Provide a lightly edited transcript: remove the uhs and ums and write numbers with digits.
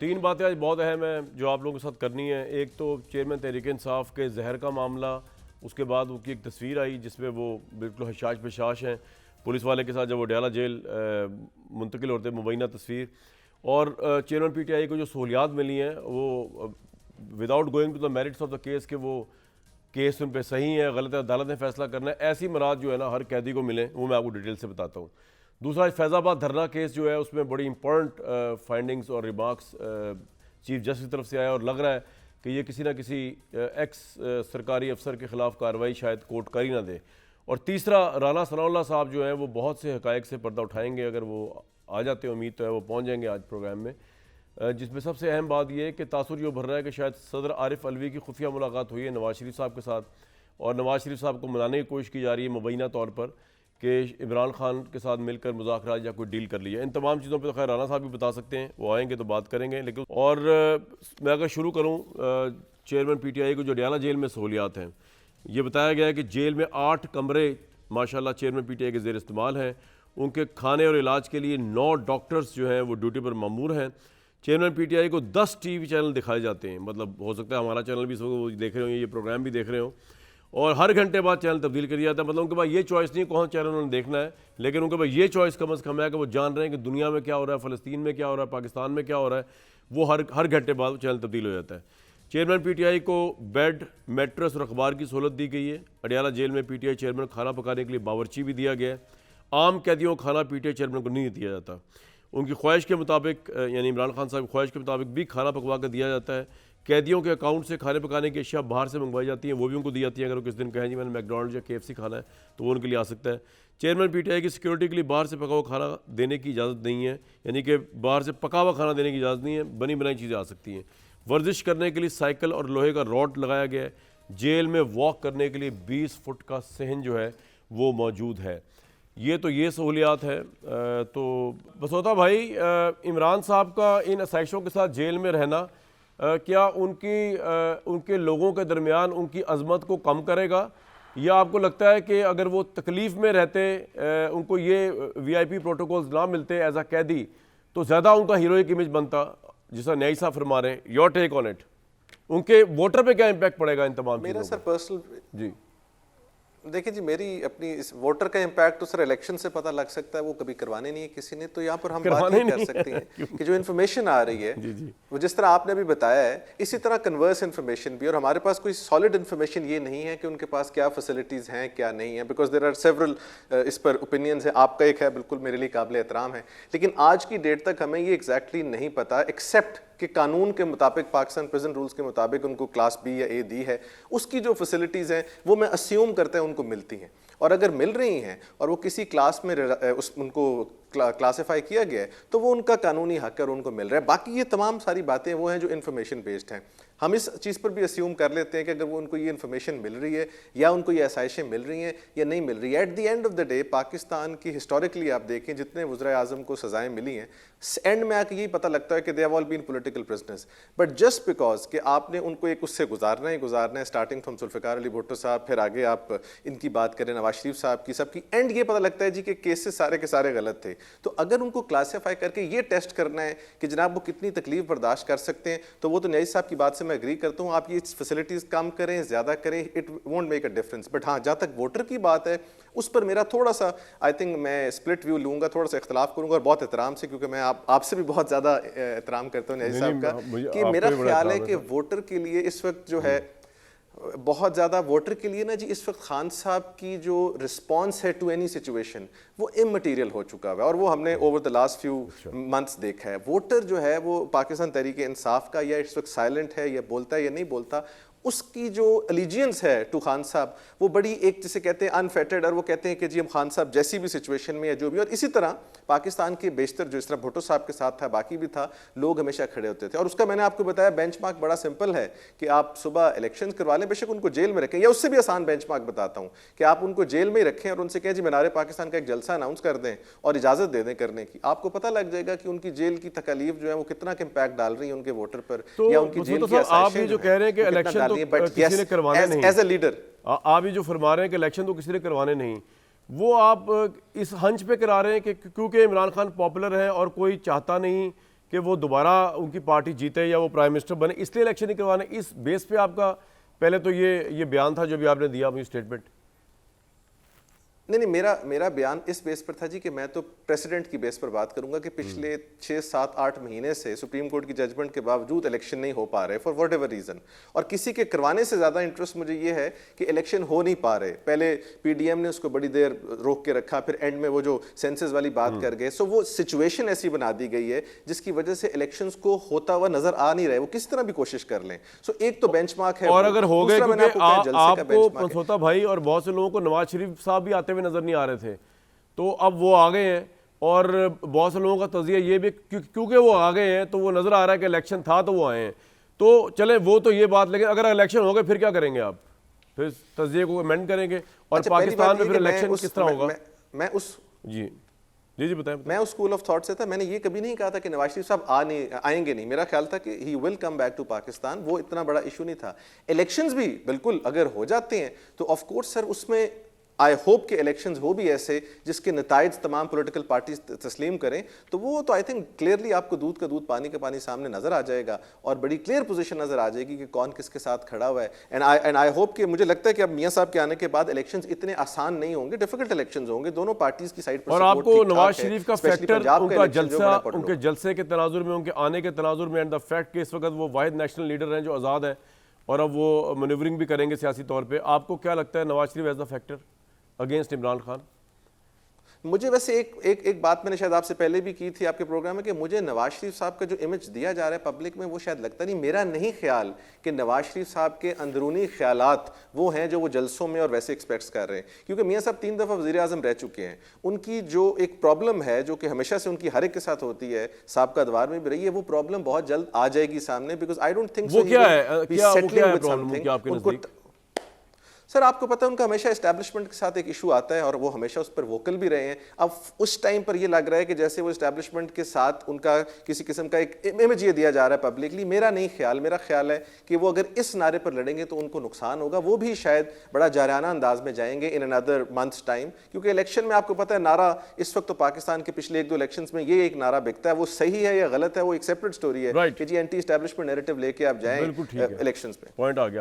तीन बातें आज बहुत अहम हैं जो आप लोगों के साथ करनी है। एक तो चेयरमैन तहरीक इंसाफ के जहर का मामला, उसके बाद उनकी एक तस्वीर आई जिसमें वो बिल्कुल हशाश बेशाश हैं पुलिस वाले के साथ जब वो डयाला जेल मुंतकिल होते, मुबैना तस्वीर। और चेयरमैन पीटीआई को जो सहूलियात मिली हैं वो without going to the merits of the case के वो केस उन पर सही है गलत है, अदालत ने फैसला करना है, ऐसी मराद जो है ना हर कैदी को मिले, वो मैं आपको डिटेल से बताता हूँ। दूसरा, फैज़ाबाद धरना केस जो है उसमें बड़ी इंपॉर्टेंट फाइंडिंग्स और रिमार्क्स चीफ जस्टिस की तरफ से आया और लग रहा है कि ये किसी ना किसी एक्स सरकारी अफसर के ख़िलाफ़ कार्रवाई शायद कोर्ट कर ही ना दे। और तीसरा, राना सनाउल्लाह साहब जो हैं वो बहुत से हक़ाइक़ से पर्दा उठाएंगे, अगर वो आ जाते हैं उम्मीद तो है वो पहुँच जाएंगे आज प्रोग्राम में, जिसमें सबसे अहम बात यह है कि तासुर जो भर रहा है कि शायद सदर आरिफ अलवी की खुफिया मुलाकात हुई है नवाज शरीफ साहब के साथ, और नवाज शरीफ साहब को मनाने की कोशिश की जा रही है मुबैना तौर पर कि इमरान खान के साथ मिलकर मुज़ाकरात या कोई डील कर लिया। इन तमाम चीज़ों पर तो खैर राना साहब भी बता सकते हैं, वो आएंगे तो बात करेंगे। लेकिन और मैं अगर शुरू करूँ चेयरमैन पीटीआई को जो डयाला जेल में सहूलियात हैं, ये बताया गया है कि जेल में 8 कमरे माशाल्लाह चेयरमैन पीटीआई के ज़ेर इस्तेमाल हैं। उनके खाने और इलाज के लिए 9 डॉक्टर्स जो हैं वो ड्यूटी पर मामूर हैं। चेयरमैन पीटीआई को 10 टीवी चैनल दिखाए जाते हैं, मतलब हो सकता है हमारा चैनल भी देख रहे हो, ये प्रोग्राम भी देख रहे हो, और हर घंटे बाद चैनल तब्दील कर दिया जाता है। मतलब उनके पास ये चॉइस नहीं कौन चैनल उन्होंने देखना है, लेकिन उनके पास ये चॉइस कम से कम है कि वो जान रहे हैं कि दुनिया में क्या हो रहा है, फ़लस्तीन में क्या हो रहा है, पाकिस्तान में क्या हो रहा है, वो हर घंटे बाद चैनल तब्दील हो जाता है। चेयरमैन पीटीआई को बेड, मैट्रेस और अखबार की सहूलत दी गई है। अडयाला जेल में पीटीआई चेयरमैन को खाना पकाने के लिए बावर्ची भी दिया गया है। आम कैदियों को खाना पीटीआई चेयरमैन को नहीं दिया जाता, उनकी ख्वाहिश के मुताबिक, यानी इमरान खान साहब की ख्वाहिश के मुताबिक भी खाना पकवा कर दिया जाता है। कैदियों के अकाउंट से खाने पकाने की अशिया बाहर से मंगवाई जाती हैं, वो भी उनको दी जाती है। अगर वो किस दिन कहें जी मैंने मैकडॉनल्ड या KFC खाना है तो वो उनके लिए आ सकता है। चेयरमैन पीटीआई की सिक्योरिटी के लिए बाहर से पका हुआ खाना देने की इजाज़त नहीं है, यानी कि बाहर से पका हुआ खाना देने की इजाज़त नहीं है, बनी बनाई चीज़ें आ सकती हैं। वर्जिश करने के लिए साइकिल और लोहे का रॉड लगाया गया है। जेल में वॉक करने के लिए 20 फुट का सहन जो है वो मौजूद है। ये सहूलियात है। तो बसोता भाई, इमरान साहब का इन आसाइशों के साथ जेल में रहना क्या उनके लोगों के दरमियान उनकी अजमत को कम करेगा, या आपको लगता है कि अगर वो तकलीफ़ में रहते, उनको ये VIP प्रोटोकॉल्स ना मिलते एज अ कैदी, तो ज़्यादा उनका हीरोइक इमेज बनता, जिसका न्यायी साहब फरमा रहे हैं? योर टेक ऑन इट, उनके वोटर पे क्या इम्पैक्ट पड़ेगा इन तमाम मेरा सर पर्सनल जी देखिए जी, मेरी अपनी इस वोटर का इम्पैक्ट तो सर इलेक्शन से पता लग सकता है, वो कभी करवाने नहीं है किसी ने। तो यहाँ पर हम बात ये कर सकते हैं कि जो इन्फॉर्मेशन आ रही है जी जी वो जिस तरह आपने भी बताया है, इसी तरह कन्वर्स इन्फॉर्मेशन भी, और हमारे पास कोई सॉलिड इन्फॉर्मेशन ये नहीं है कि उनके पास क्या फैसिलिटीज़ हैं क्या नहीं है, बिकॉज देयर आर सेवरल इस पर ओपिनियंस है। आपका एक है बिल्कुल मेरे लिए काबिल एहतराम है, लेकिन आज की डेट तक हमें ये एग्जैक्टली नहीं पता, एक्सेप्ट कि कानून के मुताबिक, पाकिस्तान प्रिजन रूल्स के मुताबिक उनको क्लास B या A दी है, उसकी जो फैसिलिटीज़ हैं वो मैं अस्यूम करता है उनको मिलती हैं। और अगर मिल रही हैं और वो किसी क्लास में उनको क्लासिफाई किया गया है तो वो उनका कानूनी हक है और उनको मिल रहा है। बाकी ये तमाम सारी बातें वो हैं जो इन्फॉर्मेशन बेस्ड हैं। हम इस चीज़ पर भी अस्यूम कर लेते हैं कि अगर वो उनको ये इन्फॉर्मेशन मिल रही है या उनको ये आसाइशें मिल रही हैं या नहीं मिल रही है, at the end of the day Pakistan की हिस्टोरिकली आप देखें जितने वज़ीर आज़म को सज़ाएँ मिली हैं, एंड में आके यही पता लगता है कि they have all been political prisoners. But just because कि आपने उनको एक उससे गुजारना है, स्टार्टिंग फ्रॉम जुल्फ़िकार अली भुट्टो साहब, फिर आगे आप इनकी बात करें नवाज शरीफ साहब की, सबकी एंड ये पता लगता है जी कि केसेस सारे के सारे गलत थे। तो अगर उनको क्लासीफाई करके ये टेस्ट करना है कि जनाब वो कितनी तकलीफ बर्दाश्त कर सकते हैं, तो वो तो न्यायी साहब की बात से मैं एग्री करता हूँ। आप ये फैसिलिटीज़ कम करें, ज़्यादा करें, it won't make a difference. But हाँ, जहाँ तक वोटर की बात है उस पर मेरा थोड़ा सा, आई थिंक मैं स्प्लिट व्यू लूँगा, थोड़ा सा इख्तलाफ करूँगा, और बहुत एहतराम से, क्योंकि मैं आपसे भी बहुत ज़्यादा एहतराम करता हूँ न्यायी साहब का, कि मेरा ख्याल है कि वोटर के लिए इस वक्त जो है बहुत ज़्यादा, वोटर के लिए ना जी इस वक्त खान साहब की जो रिस्पॉन्स है टू एनी सिचुएशन वो इमटेरियल हो चुका है, और वो हमने over the last few months देखा है। वोटर जो है वो पाकिस्तान तहरीक इंसाफ का या इस वक्त साइलेंट है, या बोलता है या नहीं बोलता, उसकी जो एलिजियंस है टू खान साहब वो बड़ी, एक जिसे कहते हैं अनफेटेड, और वो कहते हैं कि जी हम खान साहब जैसी भी सिचुएशन में या जो भी। और इसी तरह पाकिस्तान के बेशतर, जो इस तरह भुट्टो साहब के साथ था, बाकी भी था, लोग हमेशा खड़े होते थे। और उसका मैंने आपको बताया बेंचमार्क बड़ा सिंपल है कि आप सुबह इलेक्शन करवा लें, बेशक उनको जेल में रखें, या उससे भी आसान बेंचमार्क बताता हूँ कि आप उनको जेल में ही रखें और उनसे कहें जी मीनार पाकिस्तान का एक जलसा अनाउंस कर दें और इजाज़त दे दें करने की। आपको पता लग जाएगा कि उनकी जेल की तकलीफ जो है वो कितना इम्पैक्ट डाल रही है उनके वोटर पर, या उनकी जेल की आप ये जो कह रहे हैं कि इलेक्शन तो किसी ने करवाने नहीं, एज अ लीडर आप ये जो फरमा रहे हैं कि इलेक्शन तो किसी ने करवाने नहीं, वो आप इस हंच पे करा रहे हैं कि क्योंकि इमरान खान पॉपुलर है और कोई चाहता नहीं कि वो दोबारा उनकी पार्टी जीते या वो प्राइम मिनिस्टर बने, इसलिए इलेक्शन नहीं करवाने? इस बेस पे आपका पहले तो ये बयान था जो भी आपने दिया अपनी स्टेटमेंट। नहीं, मेरा बयान इस बेस पर था जी कि मैं तो प्रेसिडेंट की बेस पर बात करूंगा कि पिछले 6, 7, 8 महीने से सुप्रीम कोर्ट की जजमेंट के बावजूद इलेक्शन नहीं हो पा रहे फॉर वॉट एवर रीजन, और किसी के करवाने से ज्यादा इंटरेस्ट मुझे ये है कि इलेक्शन हो नहीं पा रहे। पहले पीडीएम ने उसको बड़ी देर रोक के रखा, फिर एंड में वो जो सेंसस वाली बात कर गए, सो वो सिचुएशन ऐसी बना दी गई है जिसकी वजह से इलेक्शन को होता हुआ नजर आ नहीं रहे, वो किस तरह भी कोशिश कर लें। सो एक तो बेंचमार्क है, और अगर हो गए, दूसरा मैंने क्योंकि आपको कहा जलसे का आपको बेंचमार्क है। मनसोता भाई और बहुत से लोगों को नवाज शरीफ साहब भी आते हुए नजर नहीं आ रहे थे, तो अब वो आ गए हैं, और बहुत से लोगों का तज़िया ये भी क्योंकि वो आ गए हैं तो वो नजर आ रहा है कि इलेक्शन था तो वो आए हैं, तो चले वो तो ये बात, लेकिन अगर इलेक्शन हो गए फिर क्या करेंगे आप? फिर तज़िये को अमेंड करेंगे, और अच्छा, पहली पाकिस्तान बात में ये फिर कि मैं इलेक्शन उस- किस तरह होगा? मैं उस जी जी जी बताएं। मैं उस स्कूल ऑफ थॉट से था, मैंने ये कभी नहीं कहा था कि नवाज शरीफ साहब आएंगे नहीं। मेरा ख्याल था कि he will come back to Pakistan, वो इतना बड़ा इशू नहीं था। इलेक्शंस भी बिल्कुल अगर हो जाते हैं तो ऑफ कोर्स सर उसमें आई होप के इलेक्शंस हो भी ऐसे जिसके नताइज तमाम पॉलिटिकल पार्टीज तस्लीम करें, तो वो तो आई थिंक क्लियरली आपको दूध का दूध पानी का पानी सामने नजर आ जाएगा, और बड़ी क्लियर पोजीशन नजर आ जाएगी कि कौन किसके साथ खड़ा हुआ है। एंड आई होप कि मुझे लगता है कि अब मियां साहब के आने के बाद इलेक्शंस इतने आसान नहीं होंगे, डिफिकल्ट इलेक्शंस होंगे, दोनों पार्टीज की साइड पर। और support आपको ठीक-ठाक नवाज है, शरीफ का especially फैक्टर, पंजाब का उनका election जो जलसा, बड़ा important उनके जलसे के तनाजुर में, उनके आने के तनाजुर में, एंड द फैक्ट कि इस वक्त वो वाहिद नेशनल लीडर हैं जो आज़ाद है और अब वो मैन्यूवरिंग भी करेंगे सियासी तौर पर, आपको क्या लगता है Nawaz Sharif as the factor against Imran Khan? मुझे वैसे एक बात मैंने शायद आपसे पहले भी की थी आपके प्रोग्राम में कि मुझे नवाज शरीफ साहब का जो इमेज दिया जा रहा है पब्लिक में वो शायद लगता नहीं, मेरा नहीं ख्याल कि नवाज शरीफ साहब के अंदरूनी ख्यालात वो हैं जो वो जलसों में और वैसे एक्सपेक्ट कर रहे हैं, क्योंकि मियां साहब 3 दफ़ा वज़ीर आज़म रह चुके हैं। उनकी जो एक प्रॉब्लम है जो कि हमेशा से उनकी हर एक के साथ होती है, साबिक़ा अदवार में भी रही है, वो प्रॉब्लम बहुत जल्द आ जाएगी सामने, बिकॉज आई डोंट थिंक वो क्या है, आपके नजदीक? सर आपको पता है उनका हमेशा एस्टैब्लिशमेंट के साथ एक इशू आता है और वो हमेशा उस पर वोकल भी रहे हैं। अब उस टाइम पर ये लग रहा है कि जैसे वो एस्टैब्लिशमेंट के साथ उनका किसी किस्म का एक इमेज ये दिया जा रहा है पब्लिकली। मेरा नहीं ख्याल, मेरा ख्याल है कि वो अगर इस नारे पर लड़ेंगे तो उनको नुकसान होगा, वो भी शायद बड़ा जाराना अंदाज में जाएंगे इन अनदर मंथ्स टाइम, क्योंकि इलेक्शन में आपको पता है नारा इस वक्त तो पाकिस्तान के पिछले 1-2 इलेक्शन में ये एक नारा बिकता है, वो सही है या गलत है वो एक सेपरेट स्टोरी है कि जी एंटी एस्टैब्लिशमेंट नैरेटिव लेके आप जाएं इलेक्शन में। पॉइंट आ गया।